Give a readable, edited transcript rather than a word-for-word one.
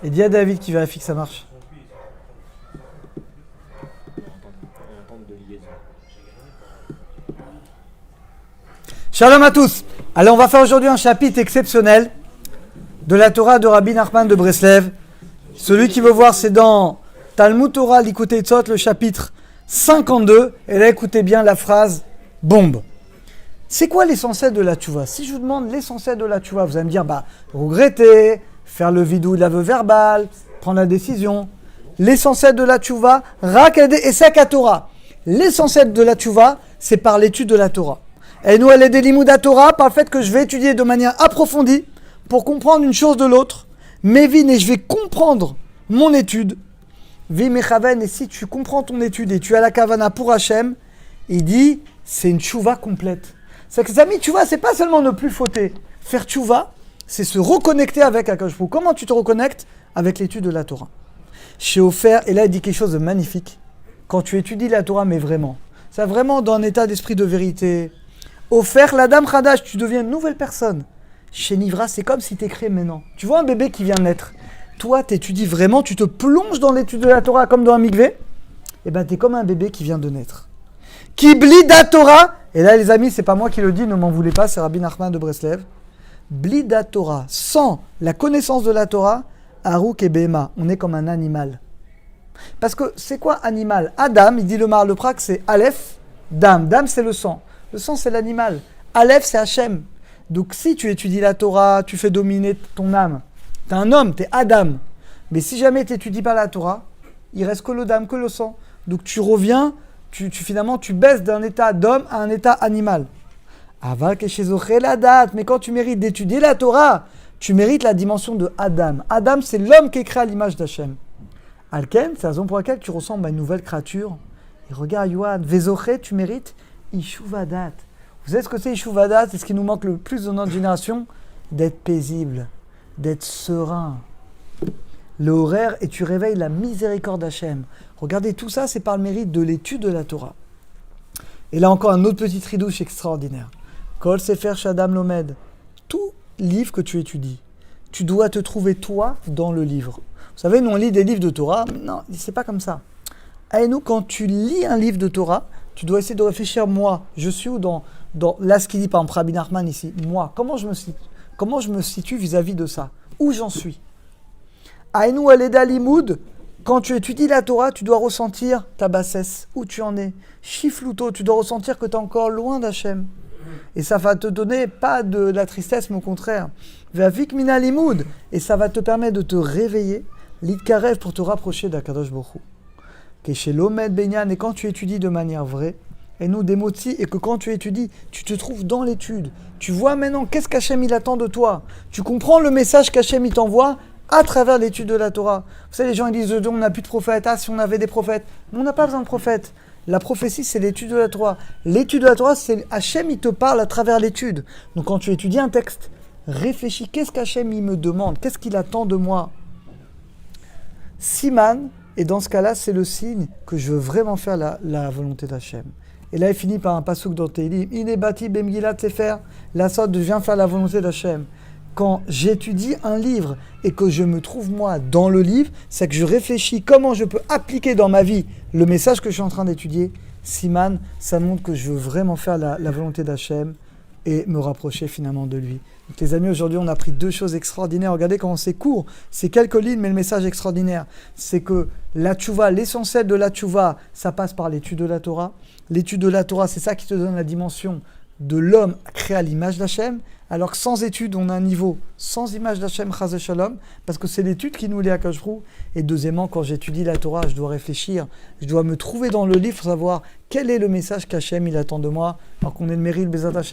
Et dis à David qui vérifie que ça marche. Shalom à tous. Allez, on va faire aujourd'hui un chapitre exceptionnel de la Torah de Rabbi Nachman de Breslev. Celui qui veut voir, c'est dans Talmud Torah Likutei Tzot, le chapitre 52. Et là, écoutez bien la phrase bombe. C'est quoi l'essentiel de la tchouva? Si je vous demande l'essentiel de la tchouva, vous allez me dire, regretter, faire le vidou de l'aveu verbal, prendre la décision. L'essentiel de la tchouva, rak esek à Torah. L'essentiel de la tchouva, c'est par l'étude de la Torah. Et nous, elle est des limouds Torah par le fait que je vais étudier de manière approfondie pour comprendre une chose de l'autre. Mévin, et je vais comprendre mon étude. Vi mechaven, et si tu comprends ton étude et tu as la kavana pour Hachem, il dit, c'est une tchouva complète. C'est que les amis, tchouva, c'est pas seulement ne plus fauter. Faire tchouva, c'est se reconnecter avec Akadosh Baruch Hu. Comment tu te reconnectes? Avec l'étude de la Torah. Chez Ofer, et là il dit quelque chose de magnifique. Quand tu étudies la Torah, mais vraiment, c'est vraiment dans un état d'esprit de vérité. Ofer, la dame Khadash, tu deviens une nouvelle personne. Chez Nivra, c'est comme si tu es créé maintenant. Tu vois un bébé qui vient de naître. Toi, tu étudies vraiment, tu te plonges dans l'étude de la Torah comme dans un mikvé. Et bien, tu es comme un bébé qui vient de naître. Blida Torah, et là les amis, c'est pas moi qui le dis, ne m'en voulez pas, c'est Rabbi Nachman de Breslev. Blida Torah, sans la connaissance de la Torah, Harouk et Behema, on est comme un animal. Parce que c'est quoi animal? Adam, il dit le Maral de Prague, c'est Aleph, Dam. Dam, c'est le sang. Le sang, c'est l'animal. Aleph, c'est Hachem. Donc si tu étudies la Torah, tu fais dominer ton âme. Tu es un homme, tu es Adam. Mais si jamais tu n'étudies pas la Torah, il reste que le dam, que le sang. Donc tu reviens, finalement, tu baisses d'un état d'homme à un état animal. Aval keshezoché la date. Mais quand tu mérites d'étudier la Torah, tu mérites la dimension de Adam. Adam, c'est l'homme qui est créé à l'image d'Hachem. Alken, c'est la raison pour laquelle tu ressembles à une nouvelle créature. Et regarde, Yohan, Vezoché, tu mérites Ishuvadat. Vous savez ce que c'est Ishuvadat? C'est ce qui nous manque le plus dans notre génération. D'être paisible, d'être serein. Le horaire, et tu réveilles la miséricorde d'Hachem. Regardez, tout ça, c'est par le mérite de l'étude de la Torah. Et là encore, un autre petit tridouche extraordinaire. Kol Sefer Shadam Lomed. Tout livre que tu étudies, tu dois te trouver toi dans le livre. Vous savez, nous on lit des livres de Torah, mais non, c'est pas comme ça. Et nous, quand tu lis un livre de Torah, tu dois essayer de réfléchir, moi, je suis où dans là, ce qu'il dit par exemple Rabbi Nachman ici, moi, comment je me situe vis-à-vis de ça? Où j'en suis? Aïnou Aleda Limoud, quand tu étudies la Torah, tu dois ressentir ta bassesse, où tu en es. Chiflouto, tu dois ressentir que tu es encore loin d'Hachem. Et ça va te donner pas de la tristesse, mais au contraire. Vavik Mina Limoud, et ça va te permettre de te réveiller, l'Idkarev, pour te rapprocher d'Akadosh Baruch Hu. Keshelo Med Benyan, et quand tu étudies de manière vraie, et nous des moti, et que quand tu étudies, tu te trouves dans l'étude. Tu vois maintenant qu'est-ce qu'Hachem il attend de toi. Tu comprends le message qu'Hachem il t'envoie à travers l'étude de la Torah. Vous savez, les gens ils disent on n'a plus de prophètes. Ah, si on avait des prophètes. Mais on n'a pas besoin de prophètes. La prophétie, c'est l'étude de la Torah. L'étude de la Torah, c'est Hachem il te parle à travers l'étude. Donc quand tu étudies un texte, réfléchis, qu'est-ce qu'Hachem il me demande? Qu'est-ce qu'il attend de moi? Siman, et dans ce cas-là, c'est le signe que je veux vraiment faire la volonté d'Hachem. Et là, il finit par un pasouk dans Tehillim. Inebati bemgilat sefer, la sorte de viens faire la volonté d'Hachem. Quand j'étudie un livre et que je me trouve moi dans le livre, c'est que je réfléchis comment je peux appliquer dans ma vie le message que je suis en train d'étudier. Siman, ça montre que je veux vraiment faire la volonté d'Hachem et me rapprocher finalement de lui. Donc les amis, aujourd'hui on a appris deux choses extraordinaires. Regardez comment c'est court, c'est quelques lignes, mais le message extraordinaire, c'est que la tchouva, l'essentiel de la tchouva, ça passe par l'étude de la Torah. L'étude de la Torah, c'est ça qui te donne la dimension de l'homme créé à l'image d'Hachem, alors que sans étude, on a un niveau sans image d'Hachem, chas shalom, parce que c'est l'étude qui nous lie à Akadosh Baruch Hu. Et deuxièmement, quand j'étudie la Torah, je dois réfléchir, je dois me trouver dans le livre pour savoir quel est le message qu'Hachem il attend de moi, alors qu'on est le mérite, le Bézat Hachem.